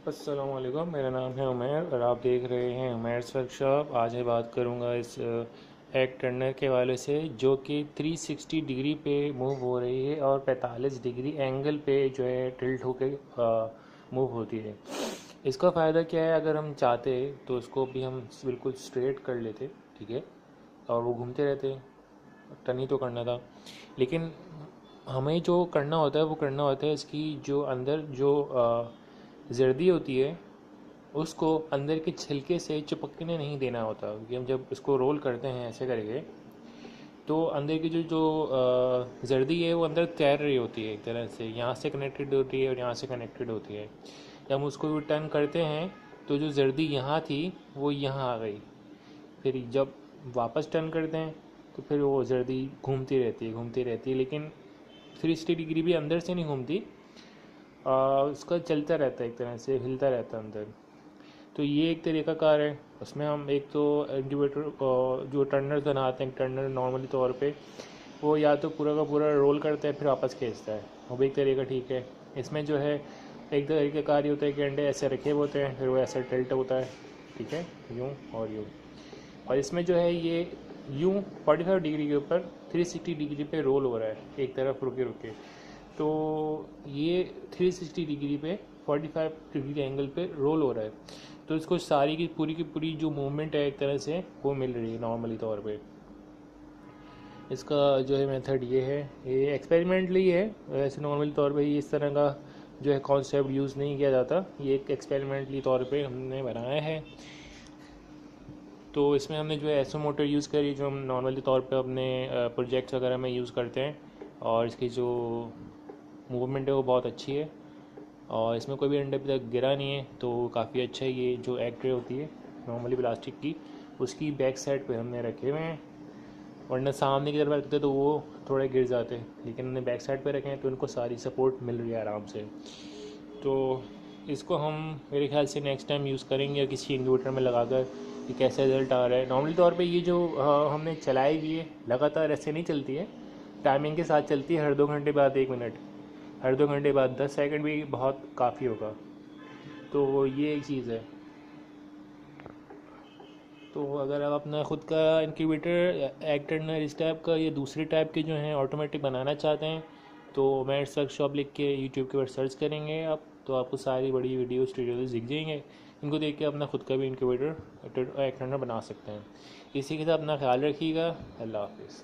अस्सलाम वालेकुम, मेरा नाम है उमैर और आप देख रहे हैं उमैर्स वर्कशॉप। आज मैं बात करूंगा इस एग टर्नर के वाले से जो कि 360 डिग्री पे मूव हो रही है और 45 डिग्री एंगल पे जो है टिल्ट होके मूव होती है। इसका फ़ायदा क्या है, अगर हम चाहते तो इसको भी हम बिल्कुल स्ट्रेट कर लेते, ठीक है, और वो घूमते रहते, टर्न ही तो करना था। लेकिन हमें जो करना होता है वो करना होता है इसकी जो अंदर जो जर्दी होती है उसको अंदर के छिलके से चिपकने नहीं देना होता, क्योंकि हम जब इसको रोल करते हैं ऐसे करके तो अंदर की जो जो जर्दी है वो अंदर तैर रही होती है, एक तरह से यहाँ से कनेक्टेड होती है और यहाँ से कनेक्टेड होती है। जब हम उसको टर्न करते हैं तो जो जर्दी यहाँ थी वो यहाँ आ गई, फिर जब वापस टर्न करते हैं तो फिर वो जर्दी घूमती रहती है, लेकिन 360 डिग्री भी अंदर से नहीं घूमती, उसका चलता रहता है, एक तरह से हिलता रहता है अंदर। तो ये एक तरीका कार है। उसमें हम एक तो इंक्यूबेटर जो टर्नर बनाते हैं, टर्नर नॉर्मली तौर पे वो या तो पूरा का पूरा रोल करता है फिर वापस खींचता है, वो भी एक तरीका ठीक है। इसमें जो है एक तरीका कार ये होता है कि अंडे ऐसे रखे हुए होते हैं, फिर वो ऐसे टिल्ट होता है, ठीक है, यूँ और यूँ। और इसमें जो है ये यूँ 45 डिग्री के ऊपर 360 डिग्री पे रोल हो रहा है, एक तरफ रुके रुके। तो ये 360 डिग्री पे 45 डिग्री एंगल पे रोल हो रहा है, तो इसको सारी की पूरी जो मूवमेंट है एक तरह से वो मिल रही है नॉर्मली तौर पे। इसका जो है मेथड ये है, ये एक्सपेरिमेंटली है, वैसे नॉर्मली तौर पे इस तरह का जो है कॉन्सेप्ट यूज़ नहीं किया जाता, ये एक एक्सपेरिमेंटली तौर पे हमने बनाया है। तो इसमें हमने जो है एसओ मोटर यूज़ करी, जो हम नॉर्मली तौर पे अपने प्रोजेक्ट्स वगैरह में यूज़ करते हैं, और इसकी जो मूवमेंट है वो बहुत अच्छी है और इसमें कोई भी अंडा अभी तक गिरा नहीं है, तो काफ़ी अच्छा है। ये जो एग ट्रे होती है नॉर्मली प्लास्टिक की, उसकी बैक साइड पे हमने रखे हुए हैं, वरना सामने की तरफ रखते तो वो थोड़े गिर जाते, लेकिन हमने बैक साइड पे रखे हैं तो उनको सारी सपोर्ट मिल रही है आराम से। तो इसको हम मेरे ख्याल से नेक्स्ट टाइम यूज़ करेंगे किसी इन्वर्टर में लगाकर कि कैसा रिज़ल्ट आ रहा है। नॉर्मली तौर पे ये जो हमने चलाई हुई है लगातार ऐसे नहीं चलती है, टाइमिंग के साथ चलती है, हर 2 घंटे बाद 1 मिनट, हर 2 घंटे बाद 10 सेकंड भी बहुत काफ़ी होगा। तो ये एक चीज़ है। तो अगर आप अपना ख़ुद का इंक्यूबेटर एग टर्नर इस टाइप का या दूसरे टाइप के जो हैं ऑटोमेटिक बनाना चाहते हैं तो मैं वर्कशॉप लिख के यूट्यूब के ऊपर सर्च करेंगे आप, तो आपको सारी बड़ी वीडियोस ट्यूटोरियल्स दिख जाएंगे। इनको देख के अपना ख़ुद का भी इंक्यूबेटर एग टर्नर बना सकते हैं। इसी के साथ अपना ख्याल रखिएगा। अल्लाह हाफिज़।